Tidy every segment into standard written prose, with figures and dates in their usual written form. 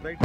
Right.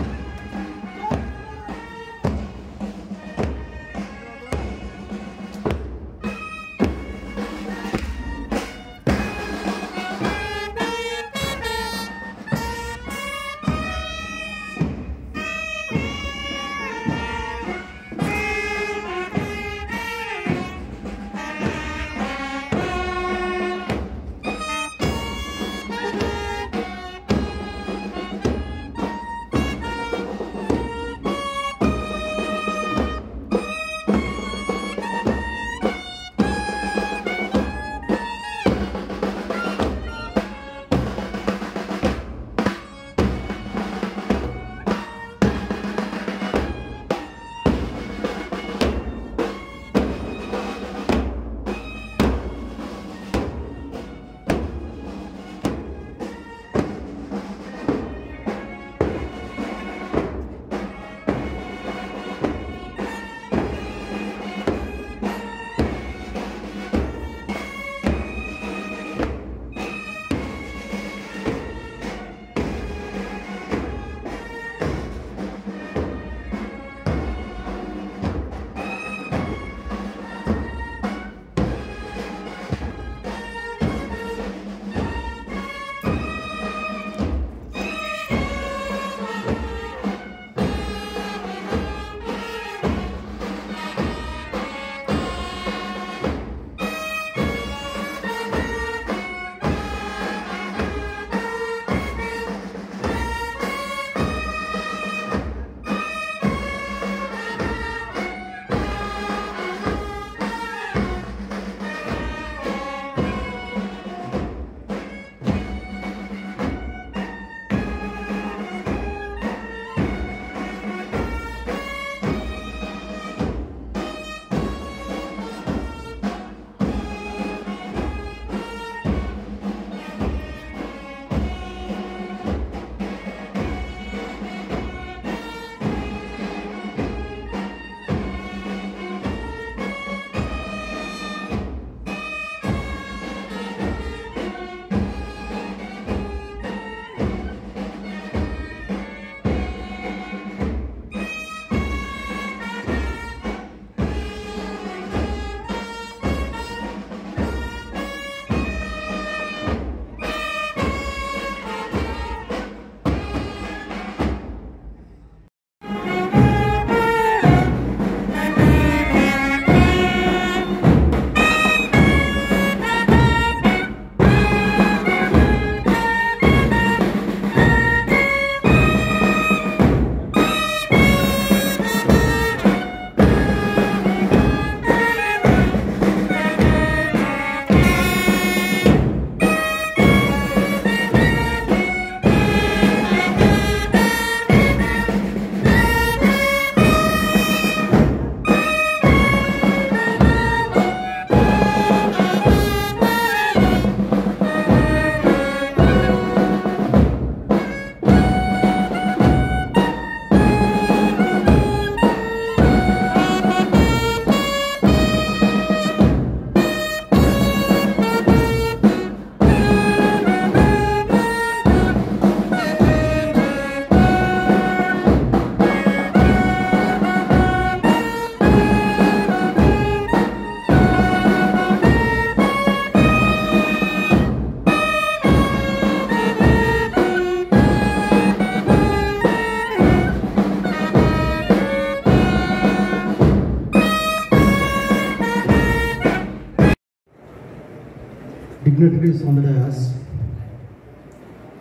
Dignitaries on the dais,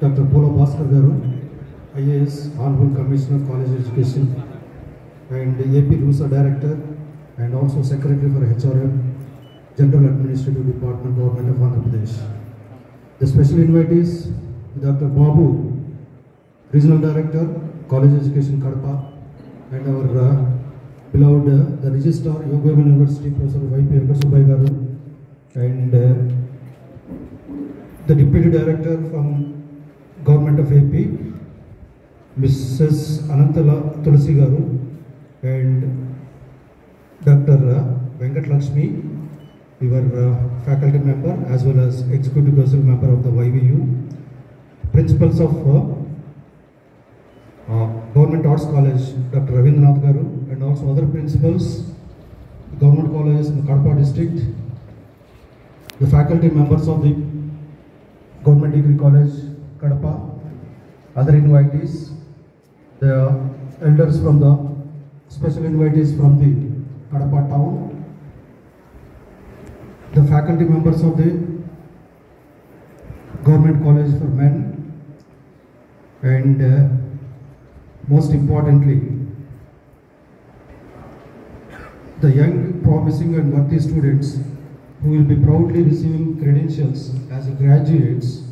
Dr. Polo Bhaskar Garu, IAS, Honorable Commissioner of College Education, and AP RUSA Director, and also Secretary for HRM, General Administrative Department, Government of Andhra Pradesh. The special invitees, Dr. Babu, Regional Director, College Education, Kadapa, and our beloved the Registrar, Yoga University, Professor Y.P. Venkata Garu, and the Deputy Director from Government of AP, Mrs. Anantala Tulasi Garu, and Dr. Venkat Lakshmi, your faculty member as well as executive council member of the YVU, principals of Government Arts College, Dr. Ravindranath Garu, and also other principals, government colleges in the Kadapa district, the faculty members of the Government Degree College, Kadapa, other invitees, the elders from the special invitees from the Kadapa town, the faculty members of the Government College for Men, and most importantly, the young, promising and worthy students who will be proudly receiving credentials as graduates,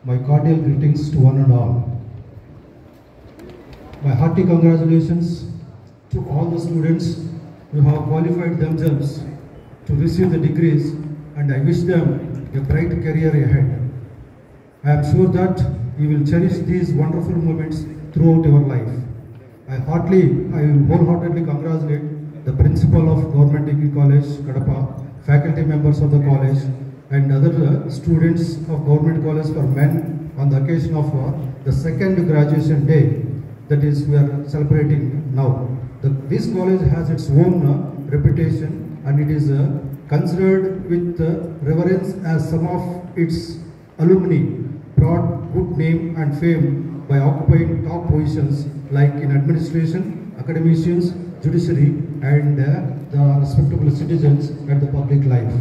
my cordial greetings to one and all. My hearty congratulations to all the students who have qualified themselves to receive the degrees, and I wish them a bright career ahead. I am sure that you will cherish these wonderful moments throughout your life. I wholeheartedly congratulate the principal of Government Degree College, Kadapa, faculty members of the college, and other students of Government College for Men on the occasion of the second graduation day that is we are celebrating now. This college has its own reputation, and it is considered with reverence as some of its alumni brought good name and fame by occupying top positions like in administration, academicians, judiciary, and the respectable citizens and the public life.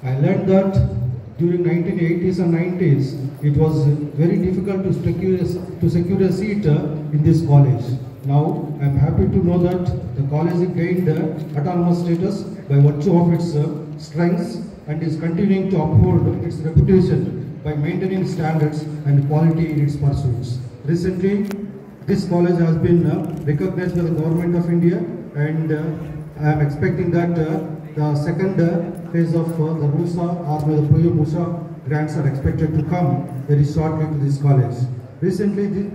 I learned that during 1980s and 90s, it was very difficult to secure a seat in this college. Now, I am happy to know that the college gained autonomous status by virtue of its strengths and is continuing to uphold its reputation by maintaining standards and quality in its pursuits. Recently, this college has been recognized by the Government of India, and I am expecting that the second phase of the RUSA or the PM Usha grants are expected to come very shortly to this college. Recently,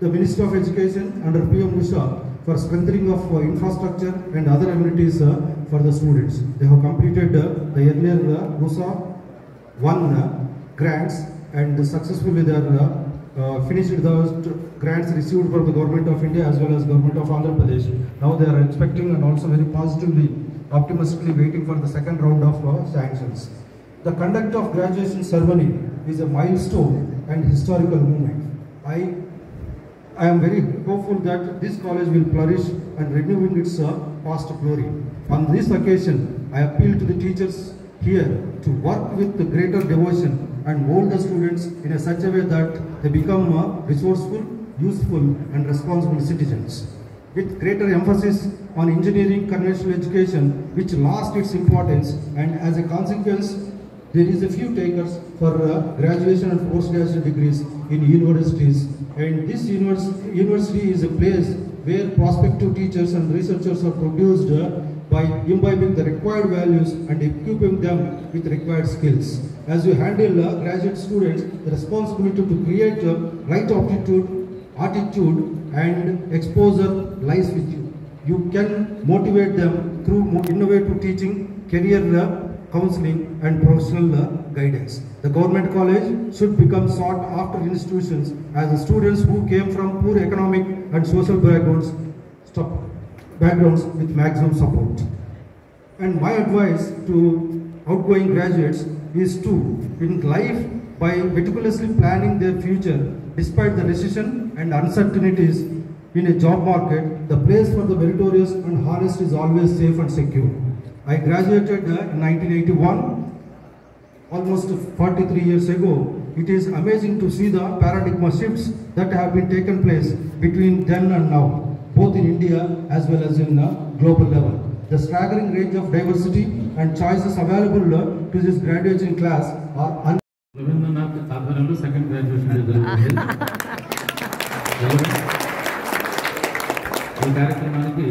the Ministry of Education under PM Usha for strengthening of infrastructure and other amenities for the students. They have completed the earlier RUSA 1 grants, and successfully they are finished those grants received from the Government of India as well as Government of Andhra Pradesh. Now they are expecting and also very positively, optimistically waiting for the second round of sanctions. The conduct of graduation ceremony is a milestone and historical moment. I am very hopeful that this college will flourish and renewing its past glory. On this occasion, I appeal to the teachers here to work with the greater devotion and mold the students in such a way that they become resourceful, useful and responsible citizens. With greater emphasis on engineering conventional education, which lost its importance, and as a consequence, there is a few takers for graduation and postgraduate degrees in universities, and this university is a place where prospective teachers and researchers are produced by imbibing the required values and equipping them with required skills. As you handle graduate students, the responsibility to create right attitude and exposure lies with you. You can motivate them through innovative teaching, career counseling and professional guidance. The government college should become sought after institutions as the students who came from poor economic and social backgrounds with maximum support. And my advice to outgoing graduates is to, in life, by meticulously planning their future, despite the recession and uncertainties in a job market, the place for the meritorious and honest is always safe and secure. I graduated in 1981, almost 43 years ago. It is amazing to see the paradigm shifts that have been taken place between then and now, both in India as well as in global level. The staggering range of diversity and choices available to this graduating class are Ravindranath ఆధ్వర్యంలో second graduation జరుగుతుంది. ఈ కార్యక్రమానికి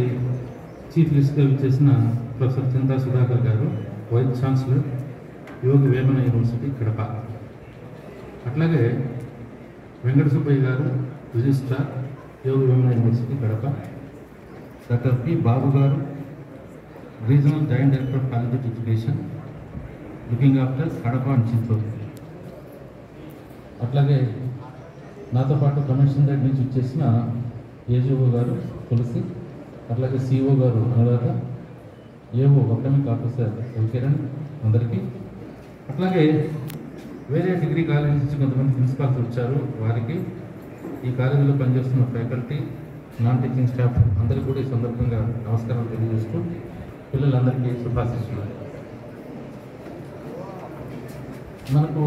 chief గెస్ట్గా విచ్చేసిన professor Chinta Sudhakar గారు, vice chancellor, Yogi Vemana university Kadapa. అట్లాగే వెంకట సుబ్బయ్య గారు, registrar, Yogi Vemana university Kadapa. Doctor P Babu గారు, regional joint director of college of education, looking after Kadapa and Chittoor. అట్లాగే నాతో పాటు కమిషన్ దగ్గర నుంచి వచ్చేసిన ఏజీఓ గారు తులసి, అట్లాగే సిఓ గారు Anuradha, AO academic officer Kiran అందరికీ, అట్లాగే వేరే డిగ్రీ కాలేజ్ నుంచి కొంతమంది ప్రిన్సిపాల్స్ వచ్చారు వారికి, ఈ కాలేజీలో పనిచేస్తున్న ఫ్యాకల్టీ, నాన్ టీచింగ్ స్టాఫ్ అందరికీ కూడా ఈ సందర్భంగా నమస్కారం తెలియజేస్తూ పిల్లలందరికీ శుభాశిస్తున్నారు. మనకు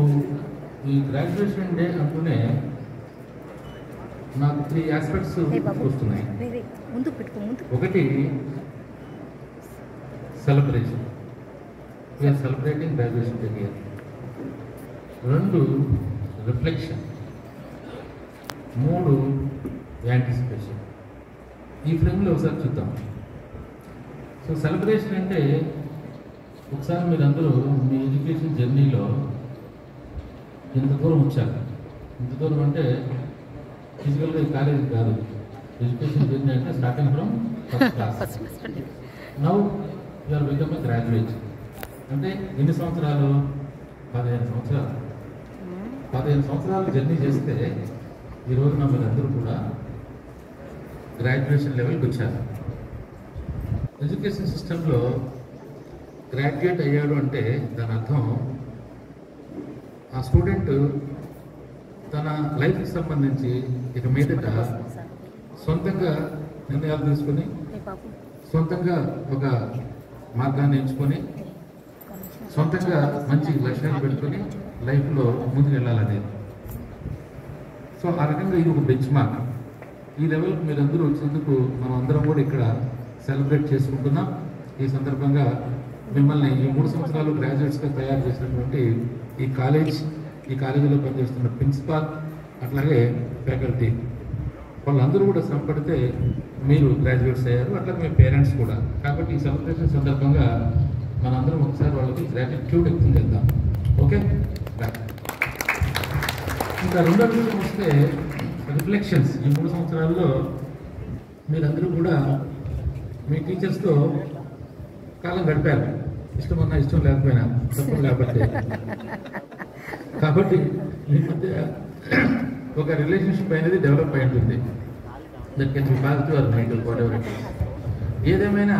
ఈ గ్రాడ్యుయేషన్ డే అంటూనే నాకు 3 ఆస్పెక్ట్స్ వస్తున్నాయి. ఒకటి celebration, we are celebrating graduation day year. 2 reflection, 3 anticipation. ఈ ఫ్రేమ్లో ఒకసారి చూద్దాం. సో సెలబ్రేషన్ అంటే ఒకసారి మీరు అందరూ మీ ఎడ్యుకేషన్ జర్నీలో ఇంత దూరం వచ్చారు. ఇంత దూరం అంటే ఫిజికల్గా కాలేజ్ కాదు, ఎడ్యుకేషన్ జర్నీ అంటే starting from first class. Now you are become a graduate. అంటే ఎన్ని సంవత్సరాలు? 15 సంవత్సరాలు. 15 సంవత్సరాలు జర్నీ చేస్తే ఈరోజు మీరందరూ కూడా గ్రాడ్యుయేషన్ లెవెల్కి వచ్చారు. ఎడ్యుకేషన్ సిస్టంలో గ్రాడ్యుయేట్ అయ్యాడు అంటే దాని అర్థం ఆ స్టూడెంట్ తన లైఫ్కి సంబంధించి ఇక మీదట సొంతంగా నిర్ణయాలు తీసుకొని, సొంతంగా ఒక మార్గాన్ని ఎంచుకొని, సొంతంగా మంచి లక్ష్యాలు పెట్టుకొని లైఫ్లో ముందుకు వెళ్ళాలనేది. సో ఆ రకంగా ఇది ఒక బెంచ్ మార్క్. ఈ లెవెల్కి మీరందరూ వచ్చినందుకు మనం అందరం కూడా ఇక్కడ సెలబ్రేట్ చేసుకుంటున్నాం. ఈ సందర్భంగా మిమ్మల్ని ఈ 3 సంవత్సరాలు గ్రాడ్యుయేట్స్గా తయారు చేసినటువంటి ఈ కాలేజీలో పనిచేస్తున్న ప్రిన్సిపాల్, అట్లాగే ఫ్యాకల్టీ వాళ్ళందరూ కూడా శ్రమపడితే మీరు గ్రాడ్యుయేట్స్ అయ్యారు, అట్లాగే మీ పేరెంట్స్ కూడా. కాబట్టి ఈ సెలబ్రేషన్ సందర్భంగా మనందరం ఒకసారి వాళ్ళకి గ్రాటిట్యూడ్ వ్యక్తం చేద్దాం. ఓకే, ఇంకా రెండో విషయం వస్తే రిఫ్లెక్షన్స్. ఈ 3 సంవత్సరాల్లో మీరందరూ కూడా మీ టీచర్స్తో కాలం గడిపారు, ఇష్టమన్నా ఇష్టం లేకపోయినా, తప్పదు కాబట్టి ఈ మధ్య ఒక రిలేషన్షిప్ అనేది డెవలప్ అయి ఉంటుంది. That can be positive or negative, what ever it is. ఏదేమైనా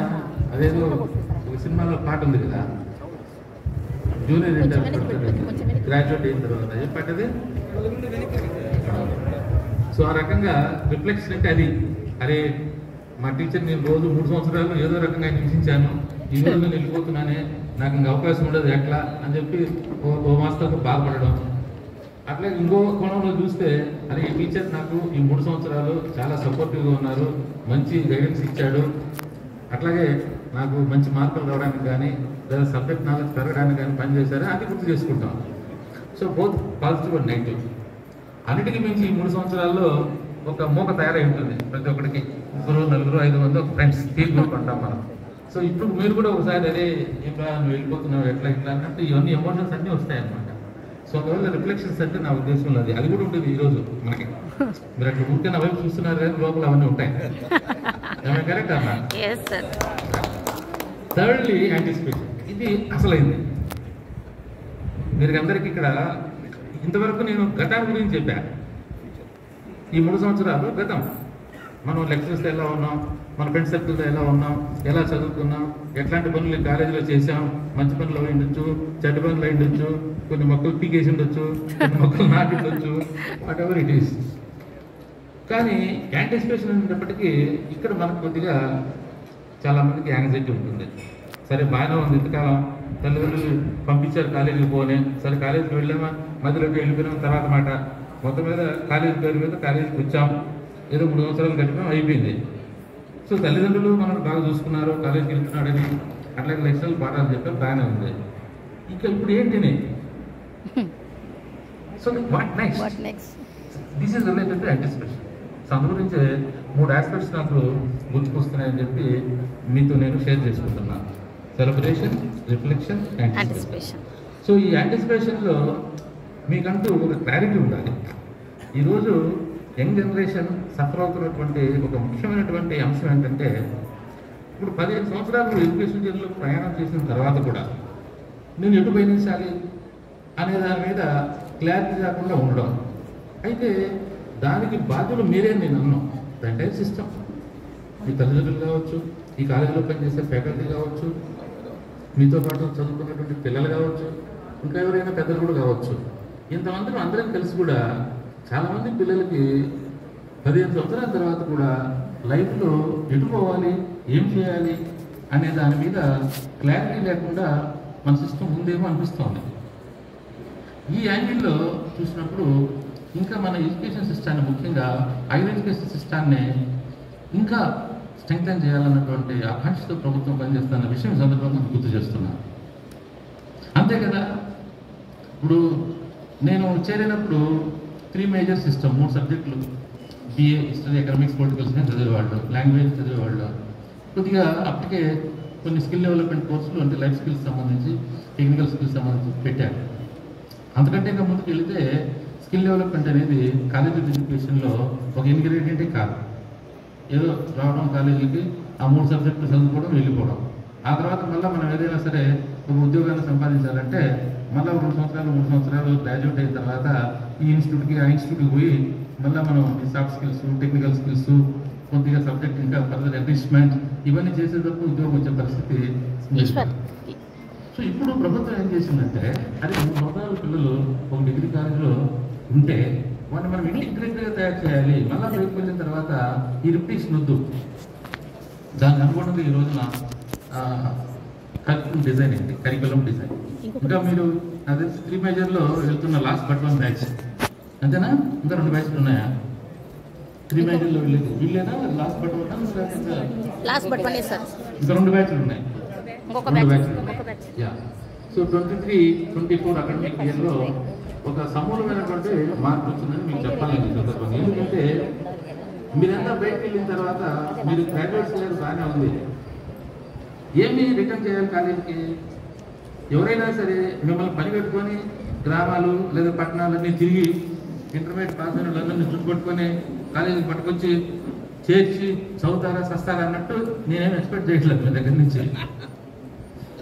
అదేదో ఒక సినిమాలో పాట ఉంది కదా, జూనియర్ ఇంటర్ గ్రాడ్యుయేట్ అయిన తర్వాత ఏ పాట అది? సో ఆ రకంగా రిఫ్లెక్షన్ అంటే అది, అరే మా టీచర్ నేను రోజు 3 సంవత్సరాలు ఏదో రకంగా హింసించాను, ఈ రోజు నేను వెళ్ళిపోతున్నానే, నాకు ఇంకా అవకాశం ఉండదు ఎట్లా అని చెప్పి ఓ మాస్టర్తో బాధపడడం. అట్లాగే ఇంకో కోణంలో చూస్తే అరే ఈ టీచర్ నాకు ఈ 3 సంవత్సరాలు చాలా సపోర్టివ్గా ఉన్నారు, మంచి గైడెన్స్ ఇచ్చాడు, అట్లాగే నాకు మంచి మార్కులు రావడానికి కానీ లేదా సబ్జెక్ట్ నాలెడ్జ్ పెరగడానికి కానీ పనిచేశారు, అది గుర్తు చేసుకుంటాం. So both positive and negative. అన్నిటికీ మించి ఈ 3 సంవత్సరాల్లో ఒక మూక తయారై ఉంటుంది ప్రతి ఒక్కరికి. 3, 4, 5 మంది ఒక ఫ్రెండ్స్ తీసుకుంటాం మనం. సో ఇప్పుడు మీరు కూడా ఒకసారి అరే ఇంకా నువ్వు వెళ్ళిపోతున్నావు ఎట్లా ఇట్లా అంటే ఇవన్నీ ఎమోషన్స్ అన్నీ వస్తాయన్నమాట. సో అందువల్ల రిఫ్లెక్షన్స్ అంటే నా ఉద్దేశంలో అది కూడా ఉంటుంది ఈరోజు మనకి. మీరు అట్లా ఊరికే నా వైపు చూస్తున్నారు కానీ లోపల అవన్నీ ఉంటాయి. కరెక్ట్ అన్నా? Thirdly anticipation. ఇది అసలైంది. మీరు అందరికీ ఇక్కడ ఇంతవరకు నేను గతాన్ని గురించి చెప్పాను. ఈ 3 సంవత్సరాలు గతం. మనం లెక్చరర్స్తో ఎలా ఉన్నాం, మన ఫ్రెండ్స్ సర్కిల్తో ఎలా ఉన్నాం, ఎలా చదువుకున్నాం, ఎట్లాంటి పనులు కాలేజీలో చేసాం, మంచి పనులు అయి ఉండొచ్చు, చెడ్డ పనులు అయి ఉండొచ్చు, కొన్ని మొక్కలు పీకేసి ఉండొచ్చు, కొన్ని మొక్కలు నాటి ఉండొచ్చు, వాట్ ఎవర్ ఇట్ ఈస్. కానీ యాంటిసిపేషన్ అనేటప్పటికీ ఇక్కడ మనకు కొద్దిగా చాలామందికి యాంగ్జైటీ ఉంటుంది. సరే బాగానే ఉంది, ఇంతకాలం తల్లిదండ్రులు పంపించారు కాలేజీకి పోనే, సరే కాలేజీకి వెళ్ళామా, మధ్యలోకి వెళ్ళిపోయినాం, తర్వాత మాట మొత్తం మీద కాలేజీ పేరు మీద కాలేజీకి వచ్చాం, ఏదో 3 సంవత్సరాలు గడిపాం, అయిపోయింది. సో తల్లిదండ్రులు మనం బాగా చూసుకున్నారు, కాలేజీకి వెళ్తున్నాడని అట్లాగే లెక్చరర్లు పాఠాలు చెప్పారు, బాగానే ఉంది. ఇంకా ఇప్పుడు ఏంటి? So what next? This is related to anticipation. So అందు గురించి 3 ఆస్పెక్ట్స్ నాకు గుర్తుకొస్తున్నాయని చెప్పి మీతో నేను షేర్ చేసుకుంటున్నాను. Celebration, reflection, anticipation. సో ఈ యాంటిసిపేషన్లో మీకంటూ ఒక క్లారిటీ ఉండాలి. ఈరోజు యంగ్ జనరేషన్ సఫర్ అవుతున్నటువంటి ఒక ముఖ్యమైనటువంటి అంశం ఏంటంటే, ఇప్పుడు 15 సంవత్సరాలు ఎడ్యుకేషన్ జర్నీలో ప్రయాణం చేసిన తర్వాత కూడా నేను ఎటు పయనించాలి అనే దాని మీద క్లారిటీ రాకుండా ఉండడం. అయితే దానికి బాధ్యులు మీరే నేను అన్నాను. ఎంటైర్ సిస్టమ్, మీ తల్లిదండ్రులు కావచ్చు, ఈ కాలేజీలో పనిచేసే ఫ్యాకల్టీ కావచ్చు, మీతో పాటు చదువుకున్నటువంటి పిల్లలు కావచ్చు, ఇంకా ఎవరైనా పెద్దలు కూడా కావచ్చు. ఇంతమంది అందరం కలిసి కూడా చాలామంది పిల్లలకి 15 సంవత్సరాల తర్వాత కూడా లైఫ్లో ఎటు పోవాలి, ఏం చేయాలి అనే దాని మీద క్లారిటీ లేకుండా మన సిస్టమ్ ఉందేమో అనిపిస్తోంది. ఈ యాంగిల్లో చూసినప్పుడు ఇంకా మన ఎడ్యుకేషన్ సిస్టాన్ని, ముఖ్యంగా హైయర్ ఎడ్యుకేషన్ సిస్టాన్ని ఇంకా స్ట్రెంగ్తెన్ చేయాలన్నటువంటి ఆకాంక్షతో ప్రభుత్వం పనిచేస్తున్న విషయం సందర్భంగా గుర్తు చేస్తున్నాను. అంతే కదా, ఇప్పుడు నేను చేరినప్పుడు 3 మేజర్ సిస్టమ్, 3 సబ్జెక్టులు, BA history, economics, political science చదివేవాళ్ళు, లాంగ్వేజ్ చదివేవాళ్ళు. కొద్దిగా అప్పటికే కొన్ని స్కిల్ డెవలప్మెంట్ కోర్సులు, అంటే లైఫ్ స్కిల్స్ సంబంధించి, టెక్నికల్ స్కిల్స్ సంబంధించి పెట్టారు. అంతకంటే ఇంకా ముందుకు వెళితే స్కిల్ డెవలప్మెంట్ అనేది కాలేజ్ ఎడ్యుకేషన్లో ఒక ఇంగ్రీడియంటే కాదు. ఏదో రావడం కాలేజీకి, ఆ 3 సబ్జెక్టులు చదువుకోవడం, వెళ్ళిపోవడం. ఆ తర్వాత మళ్ళీ మనం ఏదైనా సరే ఒక ఉద్యోగాన్ని సంపాదించాలంటే మళ్ళీ 2 సంవత్సరాలు 3 సంవత్సరాలు గ్రాడ్యుయేట్ అయిన తర్వాత ఈ ఇన్స్టిట్యూట్కి, ఆ ఇన్స్టిట్యూట్కి పోయి మళ్ళీ మనం ఈ సాఫ్ట్ స్కిల్స్, టెక్నికల్ స్కిల్స్, కొద్దిగా సబ్జెక్ట్ ఇంకా ఫర్దర్ ఎన్రిచ్మెంట్ ఇవన్నీ చేసేటప్పుడు ఉద్యోగం వచ్చే పరిస్థితి. సో ఇప్పుడు ప్రభుత్వం ఏం చేసిందంటే, అది 3 సంవత్సరాల పిల్లలు ఒక డిగ్రీ కాలేజీలో ఉంటే వాటిని మనం ఇంటిగ్రేటెడ్గా తయారు చేయాలి. మళ్ళీ బయటకు వెళ్ళిన తర్వాత ఈ రిపిటేషన్ వద్దు. దానికి అనుగుణంగా ఈ రోజున కరికులం డిజైన్. ఇంకా మీరు అదే 3 మేజర్లో వెళ్తున్న లాస్ట్ బట్ 1 బ్యాచ్ అంతేనా? ఇంకా 2 బ్యాచ్లు ఉన్నాయా? 3 మేజర్లో వీళ్ళేనా లాస్ట్ బట్ 1? ఇంకా 2 బ్యాచ్లు ఉన్నాయి. సో 23-24 అకాడమిక్ ఇయర్లో ఒక సమూలమైనటువంటి మార్పు వచ్చిందని మీకు చెప్పాలని సందర్భంగా. ఎందుకంటే మీరంతా బయటకు వెళ్ళిన తర్వాత మీరు గ్రాడ్యుయేట్స్ లేదు, బాగానే ఉంది, ఏమి రిటర్న్ చేయాలి కాలేజీకి? ఎవరైనా సరే మిమ్మల్ని పని పెట్టుకొని గ్రామాలు లేదా పట్టణాలన్నీ తిరిగి ఇంటర్మీడియట్ పాస్ అయిన వాళ్ళందరినీ చుట్టుపట్టుకొని కాలేజీకి పట్టుకొచ్చి చేర్చి చదువుతారా సస్తారా అన్నట్టు నేనేం ఎక్స్పెక్ట్ చేయట్లేదు మీ దగ్గర నుంచి.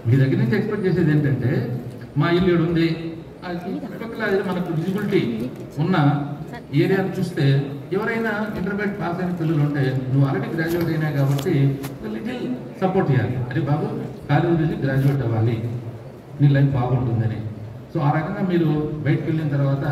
మీ దగ్గర నుంచి ఎక్స్పెక్ట్ చేసేది ఏంటంటే, మా ఇల్లు ఉంది, చుట్టుపక్కల మనకు విజిబిలిటీ ఉన్న ఏరియాను చూస్తే ఎవరైనా ఇంటర్మీడియట్ పాస్ అయిన పిల్లలు ఉంటే నువ్వు ఆల్రెడీ గ్రాడ్యుయేట్ అయినా కాబట్టి లిటిల్ సపోర్ట్ చేయాలి. అరే బాబు, కాలేజీ నుంచి గ్రాడ్యుయేట్ అవ్వాలి, నీ లైఫ్ బాగుంటుందని. సో ఆ రకంగా మీరు బయటకు వెళ్ళిన తర్వాత